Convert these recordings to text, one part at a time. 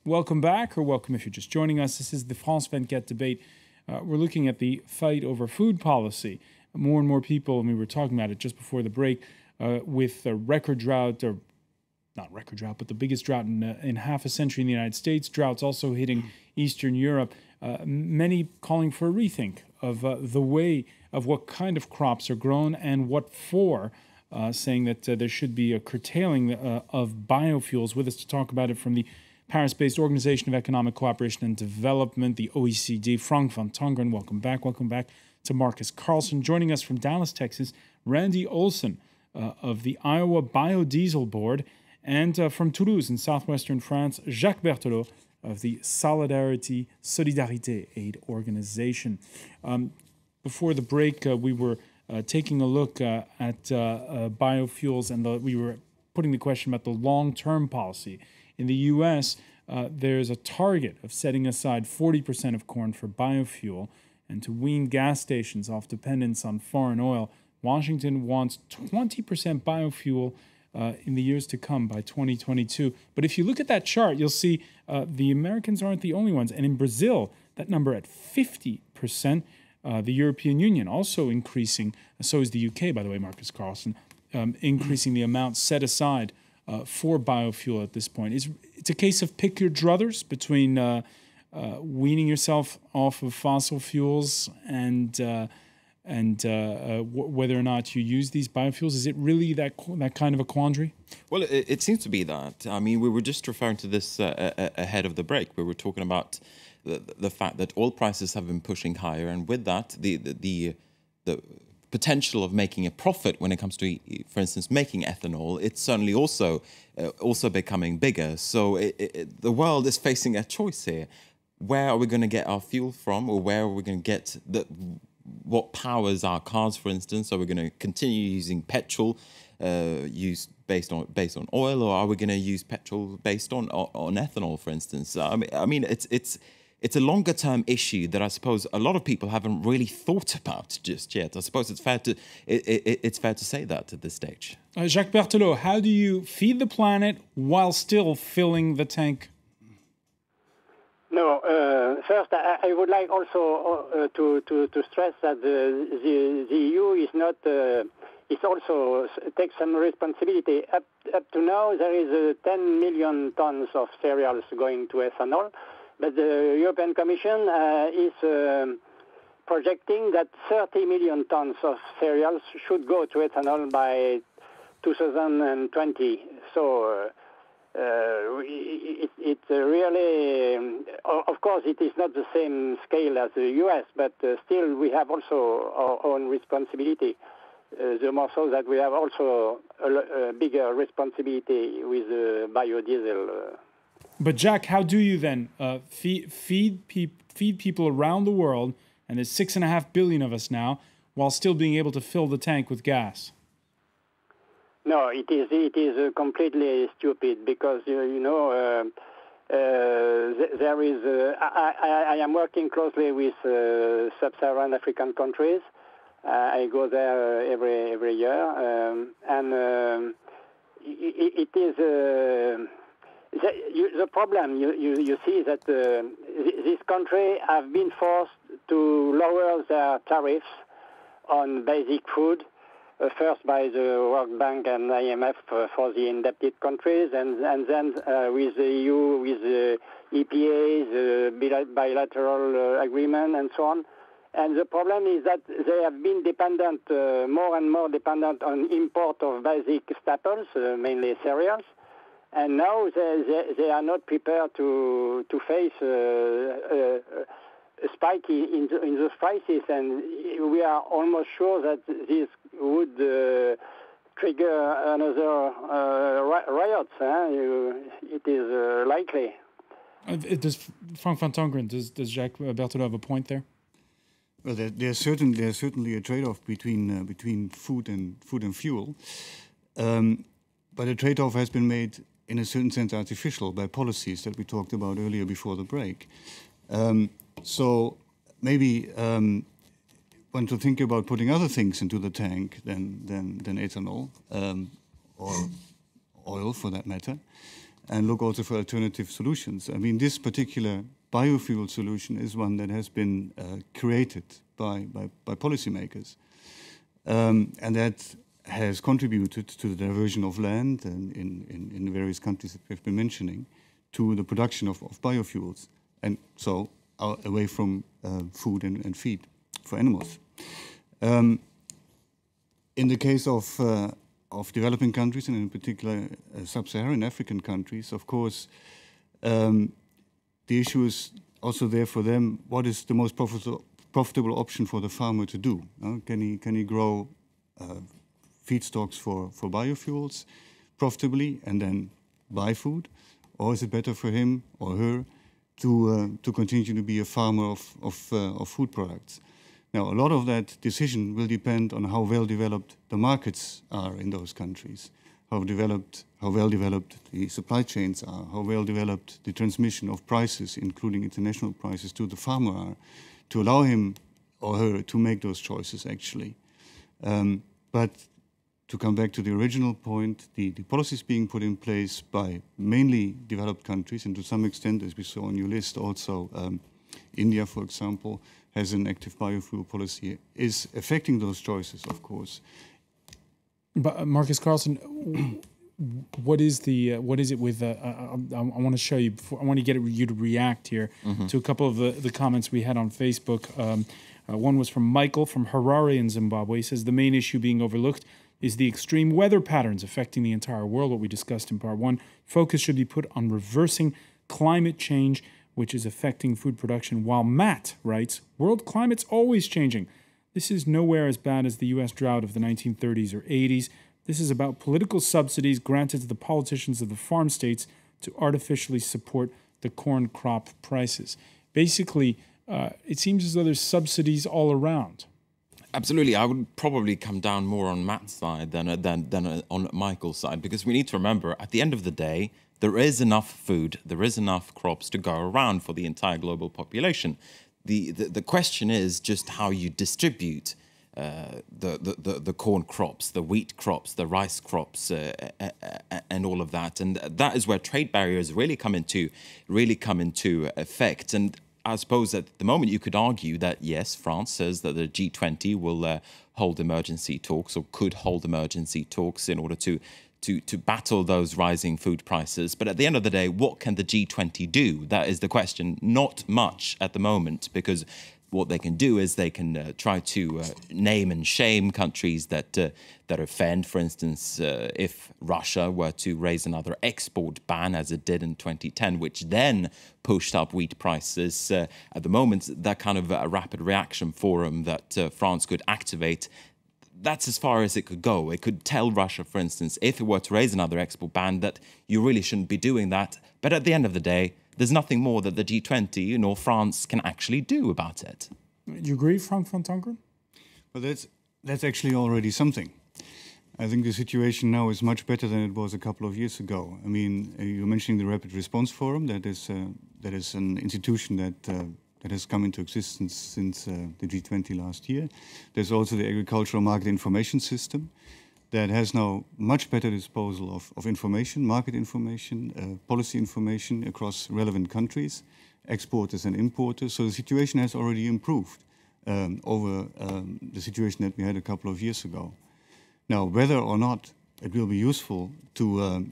Welcome back, or welcome if you're just joining us. This is the France 24 debate. We're looking at the fight over food policy. More and more people, and we were talking about it just before the break, with a record drought, or not record drought, but the biggest drought in half a century in the United States. Droughts also hitting Eastern Europe. Many calling for a rethink of the way of what kind of crops are grown and what for, saying that there should be a curtailing of biofuels. With us to talk about it from the Paris-based Organization of Economic Cooperation and Development, the OECD, Frank van Tongeren. Welcome back. Welcome back to Marcus Carlson. Joining us from Dallas, Texas, Randy Olson of the Iowa Biodiesel Board, and from Toulouse in southwestern France, Jacques Berthelot of the Solidarité Aid Organization. Before the break, we were taking a look at biofuels, and we were putting the question about the long-term policy. In the U.S., there's a target of setting aside 40% of corn for biofuel, and to wean gas stations off dependence on foreign oil, Washington wants 20% biofuel in the years to come by 2022. But if you look at that chart, you'll see the Americans aren't the only ones. And in Brazil, that number at 50%. The European Union also increasing, so is the UK, by the way, Marcus Carlson, increasing the amount set aside for biofuel at this point. It's a case of pick your druthers between weaning yourself off of fossil fuels and whether or not you use these biofuels. Is it really that kind of a quandary? Well, it seems to be that. I mean, we were just referring to this ahead of the break. We were talking about the fact that oil prices have been pushing higher, and with that, the potential of making a profit when it comes to, for instance, making ethanol, it's certainly also becoming bigger. So the world is facing a choice here. Where are we going to get our fuel from, or where are we going to get what powers our cars, for instance? Are we going to continue using petrol used based on oil, or are we going to use petrol based on ethanol, for instance? I mean, it's a longer term issue that I suppose a lot of people haven't really thought about just yet. I suppose it's fair to say that at this stage. Jacques Berthelot, how do you feed the planet while still filling the tank? No, first I would like also to stress that the EU is not. It also takes some responsibility. Up to now, there is 10 million tons of cereals going to ethanol. But the European Commission is projecting that 30 million tons of cereals should go to ethanol by 2020. So it's really, of course, it is not the same scale as the US, but still we have also our own responsibility. The more so that we have also a bigger responsibility with biodiesel. But Jack, how do you then feed people around the world, and there's 6.5 billion of us now, while still being able to fill the tank with gas? No, it is completely stupid because there is. I am working closely with sub-Saharan African countries. I go there every year, and it is. The problem you see that this country have been forced to lower their tariffs on basic food, first by the World Bank and IMF for the indebted countries, and then with the EU, with the EPA, the bilateral agreement, and so on. And the problem is that they have been dependent, more and more dependent on import of basic staples, mainly cereals. And now they are not prepared to face a spike in those prices, and we are almost sure that this would trigger another riots. It is likely. Does Frank van Tongeren, does Jacques Berthelot have a point there? Well, there's certainly a trade-off between food and fuel, but the trade-off has been made in a certain sense artificial by policies that we talked about earlier before the break. So maybe want to think about putting other things into the tank than ethanol or oil for that matter. and look also for alternative solutions. I mean, this particular biofuel solution is one that has been created by policymakers, and that has contributed to the diversion of land and in the various countries that we've been mentioning to the production of biofuels, and so away from food and feed for animals. In the case of developing countries, and in particular sub-Saharan African countries, of course, the issue is also there for them. What is the most profitable option for the farmer to do? Can he grow feedstocks for biofuels profitably and then buy food, or is it better for him or her to continue to be a farmer of food products? Now, a lot of that decision will depend on how well developed the markets are in those countries, how well developed the supply chains are, how well developed the transmission of prices, including international prices, to the farmer are, to allow him or her to make those choices, actually. But to come back to the original point, the policies being put in place by mainly developed countries, and to some extent, as we saw on your list, also India, for example, has an active biofuel policy, is affecting those choices, of course. But Marcus Carlson, what is it with? I want to show you. I want to get you to react here to a couple of the comments we had on Facebook. One was from Michael from Harare in Zimbabwe. He says the main issue being overlooked is the extreme weather patterns affecting the entire world. What we discussed in part one. Focus should be put on reversing climate change, which is affecting food production. While Matt writes, world climate's always changing. This is nowhere as bad as the U.S. drought of the 1930s or 80s. This is about political subsidies granted to the politicians of the farm states to artificially support the corn crop prices. Basically, it seems as though there's subsidies all around. Absolutely. I would probably come down more on Matt's side than on Michael's side, because we need to remember, at the end of the day, there is enough food, there is enough crops to go around for the entire global population. The question is just how you distribute the corn crops, the wheat crops, the rice crops, and all of that. And that is where trade barriers really come into effect. And I suppose at the moment you could argue that, yes, France says that the G20 will hold emergency talks, or could hold emergency talks, in order to battle those rising food prices. But at the end of the day, what can the G20 do? That is the question. Not much at the moment, because what they can do is they can try to name and shame countries that offend. For instance, if Russia were to raise another export ban, as it did in 2010, which then pushed up wheat prices, at the moment, that kind of a rapid reaction forum that France could activate, that's as far as it could go. It could tell Russia, for instance, if it were to raise another export ban, that you really shouldn't be doing that. But at the end of the day, there's nothing more that the G20 nor France can actually do about it. You agree, Frank van Tongeren? Well, that's actually already something. I think the situation now is much better than it was a couple of years ago. I mean, you're mentioning the Rapid Response Forum. That is an institution that has come into existence since the G20 last year. There's also the Agricultural Market Information System that has now much better disposal of information, market information, policy information across relevant countries, exporters and importers. So the situation has already improved over the situation that we had a couple of years ago. Now, whether or not it will be useful to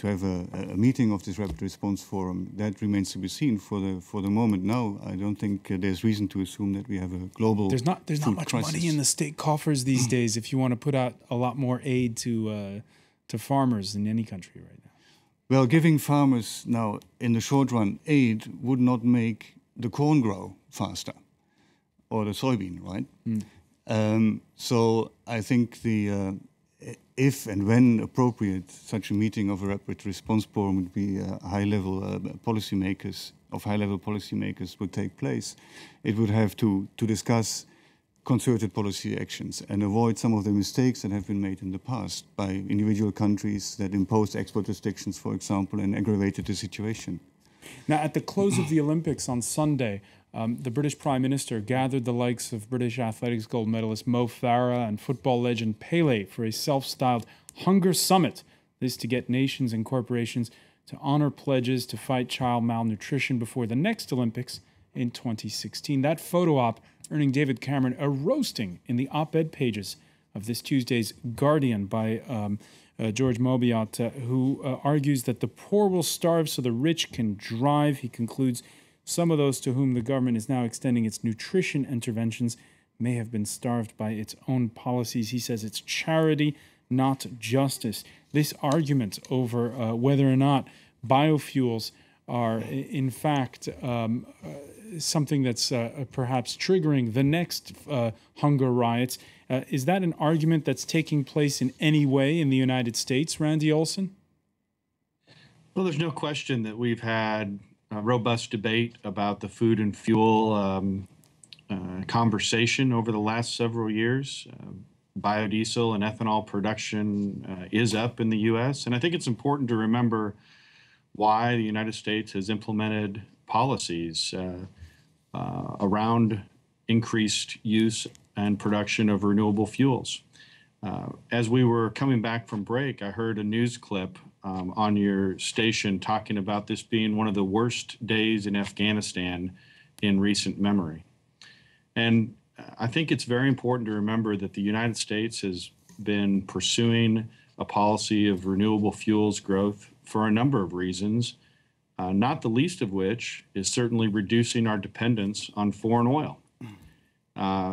have a meeting of this Rapid Response Forum, that remains to be seen. For the moment now, I don't think there's reason to assume that we have a global There's not much crisis. money in the state coffers these days if you want to put out a lot more aid to farmers in any country right now. Well, giving farmers now, in the short run, aid would not make the corn grow faster, or the soybean, right? So I think if and when appropriate, such a meeting of a Rapid Response Forum would be high-level policymakers would take place. It would have to discuss concerted policy actions and avoid some of the mistakes that have been made in the past by individual countries that imposed export restrictions, for example, and aggravated the situation. Now, at the close of the Olympics on Sunday, the British Prime Minister gathered the likes of British athletics gold medalist Mo Farah and football legend Pele for a self-styled hunger summit This to get nations and corporations to honor pledges to fight child malnutrition before the next Olympics in 2016. That photo op earning David Cameron a roasting in the op-ed pages of this Tuesday's Guardian by George Mobiot, who argues that the poor will starve so the rich can drive. He concludes some of those to whom the government is now extending its nutrition interventions may have been starved by its own policies. He says it's charity, not justice. This argument over whether or not biofuels are in fact something that's perhaps triggering the next hunger riots, is that an argument that's taking place in any way in the United States, Randy Olson? Well, there's no question that we've had a robust debate about the food and fuel conversation over the last several years. Biodiesel and ethanol production is up in the U.S., and I think it's important to remember why the United States has implemented policies around increased use and production of renewable fuels. As we were coming back from break, I heard a news clip on your station talking about this being one of the worst days in Afghanistan in recent memory. And I think it's very important to remember that the United States has been pursuing a policy of renewable fuels growth for a number of reasons, not the least of which is certainly reducing our dependence on foreign oil.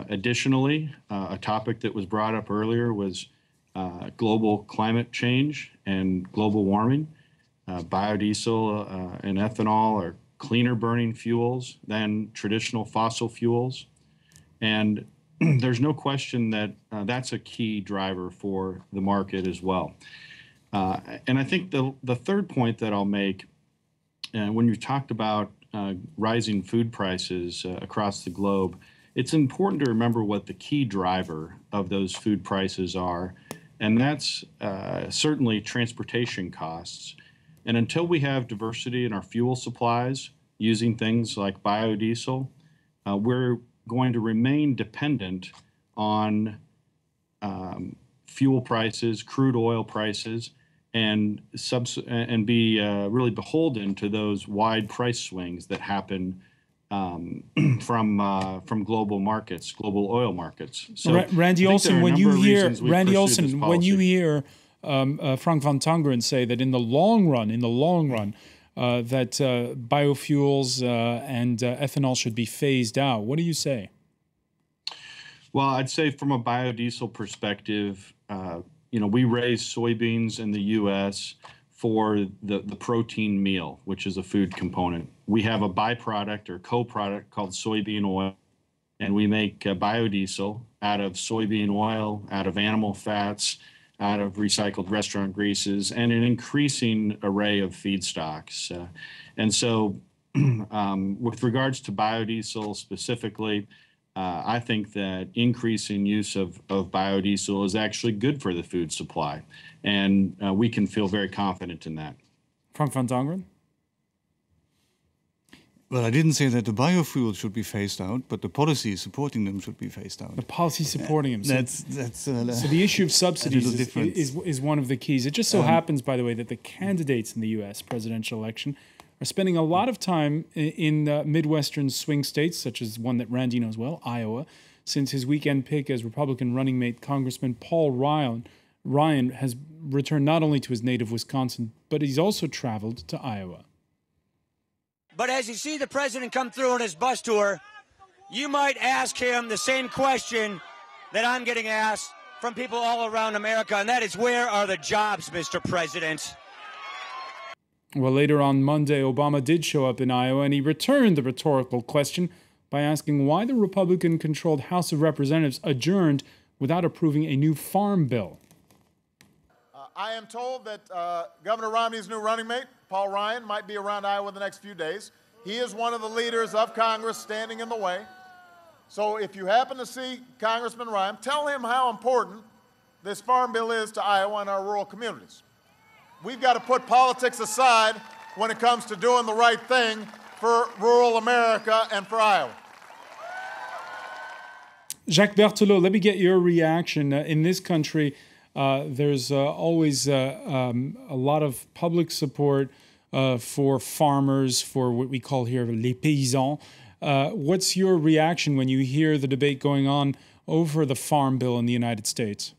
Additionally, a topic that was brought up earlier was global climate change and global warming. Biodiesel and ethanol are cleaner burning fuels than traditional fossil fuels. And there's no question that that's a key driver for the market as well. And I think the third point that I'll make, when you talked about rising food prices across the globe, it's important to remember what the key driver of those food prices are, and that's certainly transportation costs. And until we have diversity in our fuel supplies using things like biodiesel, we're going to remain dependent on fuel prices, crude oil prices, and be really beholden to those wide price swings that happen from global markets, global oil markets. So Randy Olson, when you hear Frank van Tongeren say that in the long run, that biofuels and ethanol should be phased out, what do you say? Well, I'd say from a biodiesel perspective, we raise soybeans in the U.S. for the protein meal, which is a food component. We have a byproduct or co-product called soybean oil, and we make biodiesel out of soybean oil, out of animal fats, out of recycled restaurant greases, and an increasing array of feedstocks. And so with regards to biodiesel specifically, I think that increasing use of biodiesel is actually good for the food supply, and we can feel very confident in that. Frank van Tongeren? Well, I didn't say that the biofuels should be phased out, but the policy supporting them should be phased out. The policy supporting them. So the issue of subsidies is one of the keys. It just so happens, by the way, that the candidates in the U.S. presidential election are spending a lot of time in Midwestern swing states, such as one that Randy knows well, Iowa, since his weekend pick as Republican running mate Congressman Paul Ryan has returned not only to his native Wisconsin, but he's also traveled to Iowa. But as you see the president come through on his bus tour, you might ask him the same question that I'm getting asked from people all around America, and that is, where are the jobs, Mr. President? Well, later on Monday, Obama did show up in Iowa, and he returned the rhetorical question by asking why the Republican-controlled House of Representatives adjourned without approving a new farm bill. I am told that Governor Romney's new running mate, Paul Ryan, might be around Iowa the next few days. He is one of the leaders of Congress standing in the way. So if you happen to see Congressman Ryan, tell him how important this farm bill is to Iowa and our rural communities. We've got to put politics aside when it comes to doing the right thing for rural America and for Iowa. Jacques Berthelot, let me get your reaction. In this country, there's always a lot of public support for farmers, for what we call here les paysans. What's your reaction when you hear the debate going on over the Farm Bill in the United States?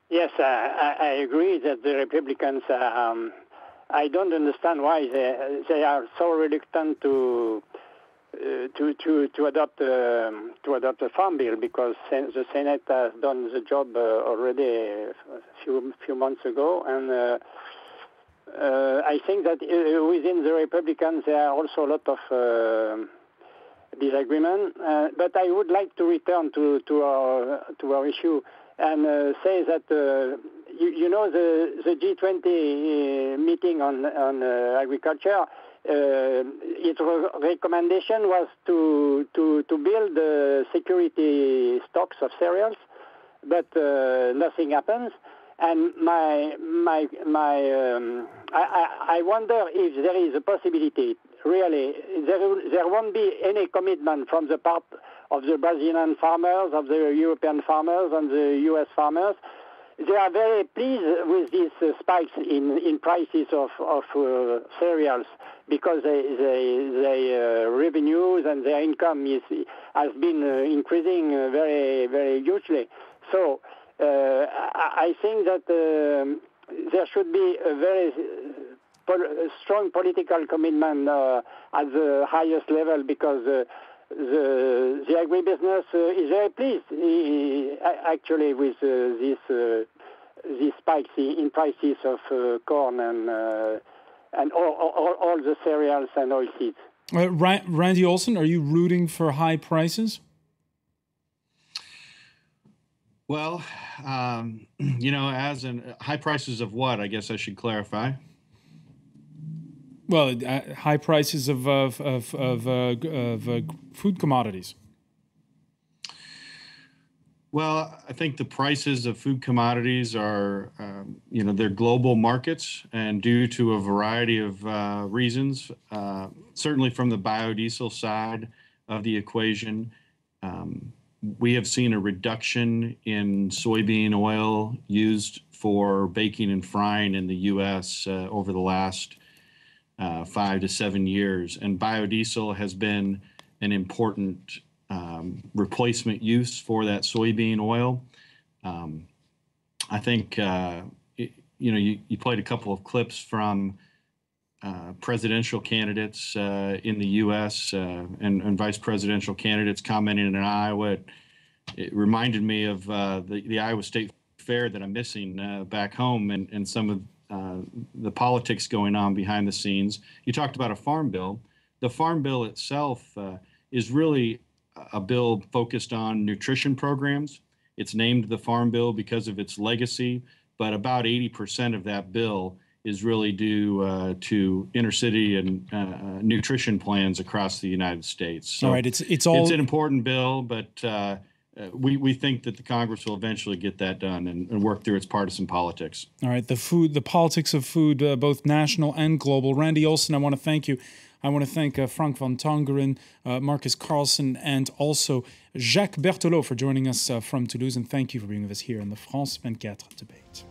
Yes, I agree that the Republicans, I don't understand why they are so reluctant to adopt the Farm Bill, because the Senate has done the job already a few months ago, and I think that within the Republicans there are also a lot of disagreement. But I would like to return to our issue and say that you know the G20 meeting on agriculture. Its recommendation was to build security stocks of cereals, but nothing happens. And I wonder if there is a possibility. Really, there won't be any commitment from the part of the Brazilian farmers, of the European farmers, and the U.S. farmers. They are very pleased with these spikes in prices of cereals, because their revenues and their income has been increasing very, very hugely. So I think that there should be a very strong political commitment at the highest level, because the agribusiness is very pleased actually with these spikes in prices of corn and all the cereals and oilseeds. Randy Olson, are you rooting for high prices? Well, you know, as in high prices of what? I guess I should clarify. Well, high prices of food commodities. Well, I think the prices of food commodities are, you know, they're global markets, and due to a variety of reasons, certainly from the biodiesel side of the equation, we have seen a reduction in soybean oil used for baking and frying in the U.S. Over the last 5 to 7 years, and biodiesel has been an important replacement use for that soybean oil. I think you know, you played a couple of clips from presidential candidates in the U.S. And vice presidential candidates commenting in Iowa. It reminded me of the Iowa State Fair that I'm missing back home, and some of the politics going on behind the scenes. You talked about a farm bill. The farm bill itself is really a bill focused on nutrition programs. It's named the Farm Bill because of its legacy, but about 80% of that bill is really due to inner city and nutrition plans across the United States. So all right, it's an important bill, but we think that the Congress will eventually get that done and work through its partisan politics. All right, the politics of food, both national and global. Randy Olson, I want to thank you. I want to thank Frank van Tongeren, Marcus Carlson, and also Jacques Berthelot for joining us from Toulouse. And thank you for being with us here in the France 24 debate.